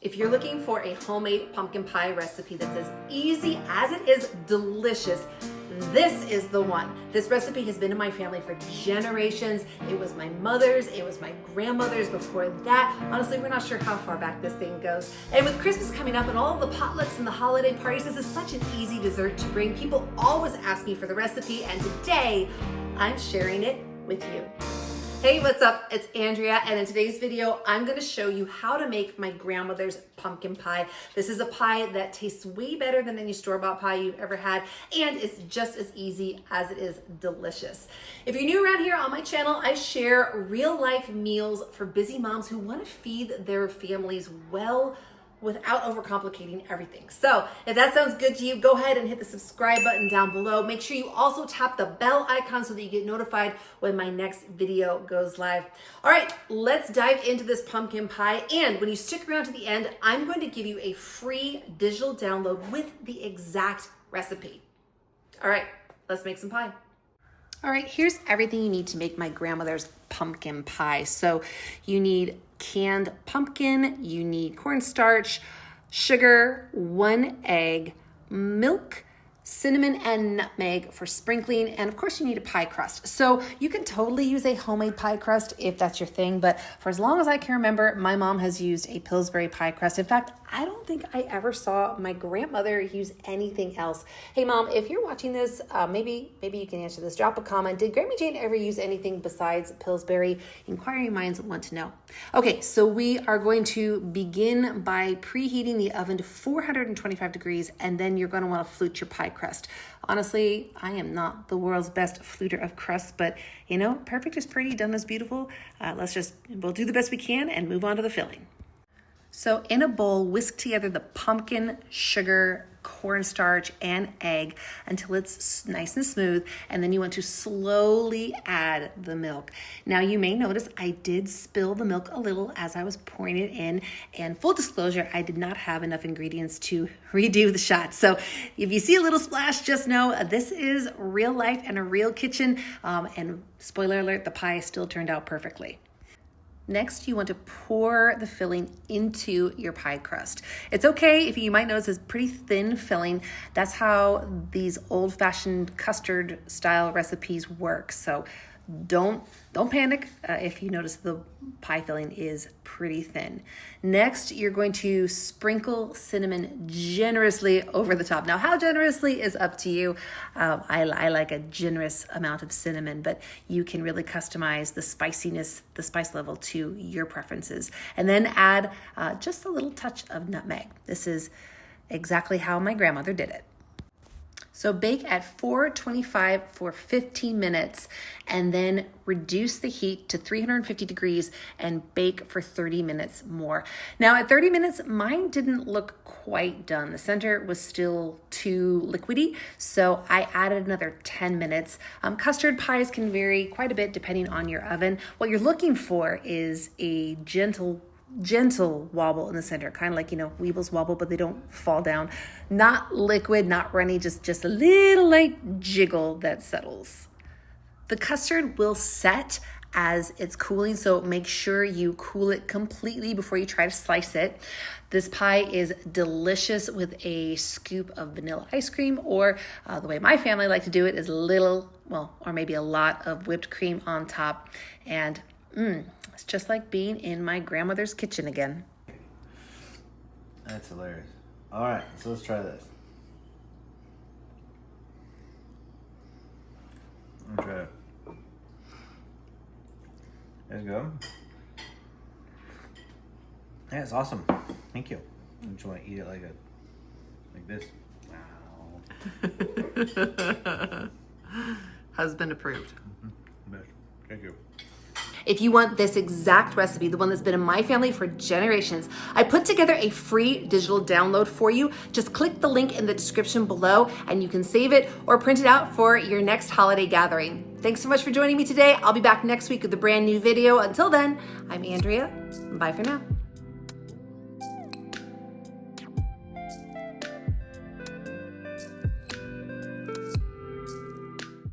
If you're looking for a homemade pumpkin pie recipe that's as easy as it is delicious, this is the one. This recipe has been in my family for generations. It was my mother's, it was my grandmother's before that. Honestly, we're not sure how far back this thing goes. And with Christmas coming up and all of the potlucks and the holiday parties, this is such an easy dessert to bring. People always ask me for the recipe, and today I'm sharing it with you. Hey, what's up? It's Andrea, and in today's video, I'm gonna show you how to make my grandmother's pumpkin pie. This is a pie that tastes way better than any store-bought pie you've ever had, and it's just as easy as it is delicious. If you're new around here on my channel, I share real-life meals for busy moms who wanna feed their families well without overcomplicating everything. So if that sounds good to you, go ahead and hit the subscribe button down below. Make sure you also tap the bell icon so that you get notified when my next video goes live. All right, let's dive into this pumpkin pie. And when you stick around to the end, I'm going to give you a free digital download with the exact recipe. All right, let's make some pie. All right, here's everything you need to make my grandmother's pumpkin pie. So you need canned pumpkin, you need cornstarch, sugar, 1 egg, milk, cinnamon and nutmeg for sprinkling, and of course you need a pie crust. So you can totally use a homemade pie crust if that's your thing, but for as long as I can remember, my mom has used a Pillsbury pie crust. In fact, I don't think I ever saw my grandmother use anything else. Hey mom, if you're watching this, maybe you can answer this. Drop a comment. Did Grammy Jane ever use anything besides Pillsbury? Inquiring minds want to know. Okay, so we are going to begin by preheating the oven to 425 degrees, and then you're going to want to flute your pie crust. Honestly, I am not the world's best fluter of crust, but you know, perfect is pretty, done is beautiful. We'll do the best we can and move on to the filling. So in a bowl, whisk together the pumpkin, sugar, cornstarch, and egg until it's nice and smooth, and then you want to slowly add the milk. Now you may notice I did spill the milk a little as I was pouring it in, and full disclosure, I did not have enough ingredients to redo the shot. So if you see a little splash, just know this is real life and a real kitchen, and spoiler alert, the pie still turned out perfectly. Next, you want to pour the filling into your pie crust. It's okay if you might notice it's pretty thin filling. That's how these old-fashioned custard style recipes work. So don't panic if you notice the pie filling is pretty thin. Next, you're going to sprinkle cinnamon generously over the top. Now, how generously is up to you. I like a generous amount of cinnamon, but you can really customize the spiciness, the spice level to your preferences. And then add just a little touch of nutmeg. This is exactly how my grandmother did it. So bake at 425 for 15 minutes and then reduce the heat to 350 degrees and bake for 30 minutes more. Now at 30 minutes, mine didn't look quite done. The center was still too liquidy, so I added another 10 minutes. Custard pies can vary quite a bit depending on your oven. What you're looking for is a gentle wobble in the center, kind of like, you know, Weebles wobble, but they don't fall down. Not liquid, not runny, just a little light jiggle that settles. The custard will set as it's cooling, so make sure you cool it completely before you try to slice it. This pie is delicious with a scoop of vanilla ice cream, or the way my family like to do it is or maybe a lot of whipped cream on top. And it's just like being in my grandmother's kitchen again. That's hilarious. All right, so let's try this. I'm gonna try it. There you go. Yeah, it's awesome. Thank you. I just want to eat it like this. Wow. Husband approved. Thank you. If you want this exact recipe, the one that's been in my family for generations, I put together a free digital download for you. Just click the link in the description below and you can save it or print it out for your next holiday gathering. Thanks so much for joining me today. I'll be back next week with a brand new video. Until then, I'm Andrea. Bye for now.